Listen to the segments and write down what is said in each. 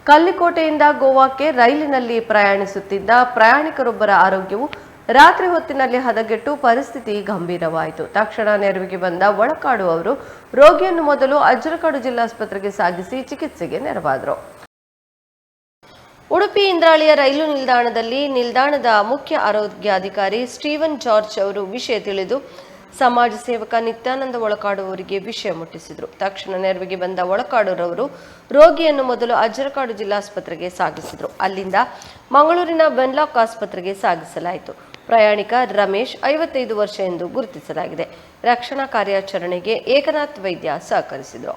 ಕಲ್ಲಿಕೋಟೆಯಿಂದ ಗೋವಾಕ್ಕೆ ರೈಲಿನಲ್ಲಿ ಪ್ರಯಾಣಿಸುತ್ತಿದ್ದ ಪ್ರಯಾಣಿಕರೊಬ್ಬರ ಆರೋಗ್ಯವು ರಾತ್ರಿ ಹೊತ್ತಿನಲ್ಲಿ ಹದಗೆಟ್ಟು ಪರಿಸ್ಥಿತಿ ಗಂಭೀರವಾಯಿತು. ತಕ್ಷಣ ನೆರವಿಗೆ ಬಂದ ಒಳಕಾಡು ಅವರು ರೋಗಿಯನ್ನು ಮೊದಲು ಅಜ್ಜರಕಾಡು ಜಿಲ್ಲಾಸ್ಪತ್ರೆಗೆ ಸಾಗಿಸಿ ಚಿಕಿತ್ಸೆಗೆ ನೆರವಾದರು. ಉಡುಪಿ ಇಂದ್ರಾಳಿಯ ರೈಲು ನಿಲ್ದಾಣದಲ್ಲಿ ನಿಲ್ದಾಣದ ಮುಖ್ಯ ಆರೋಗ್ಯಾಧಿಕಾರಿ ಸ್ಟೀವನ್ ಜಾರ್ಜ್ ಅವರು ವಿಷಯ ತಿಳಿದು ಸಮಾಜ ಸೇವಕ ನಿತ್ಯಾನಂದ ಒಳಕಾಡು ಅವರಿಗೆ ವಿಷಯ ಮುಟ್ಟಿಸಿದರು. ತಕ್ಷಣ ನೆರವಿಗೆ ಬಂದ ಒಳಕಾಡುರವರು ರೋಗಿಯನ್ನು ಮೊದಲು ಅಜ್ಜರಕಾಡು ಜಿಲ್ಲಾಸ್ಪತ್ರೆಗೆ ಸಾಗಿಸಿದರು. ಅಲ್ಲಿಂದ ಮಂಗಳೂರಿನ ವೆನ್ಲಾಕ್ ಆಸ್ಪತ್ರೆಗೆ ಸಾಗಿಸಲಾಯಿತು. ಪ್ರಯಾಣಿಕ ರಮೇಶ್ 55 ವರ್ಷ ಎಂದು ಗುರುತಿಸಲಾಗಿದೆ. ರಕ್ಷಣಾ ಕಾರ್ಯಾಚರಣೆಗೆ ಏಕನಾಥ್ ವೈದ್ಯ ಸಹಕರಿಸಿದರು.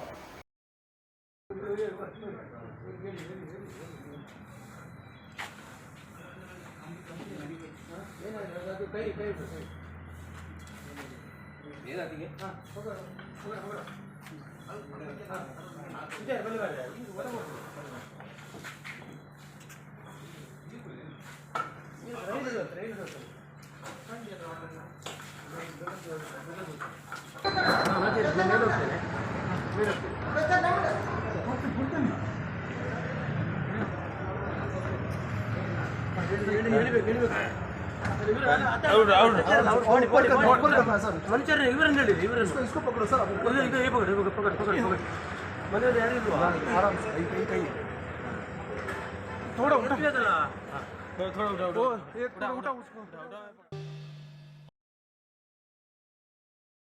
थोड़ा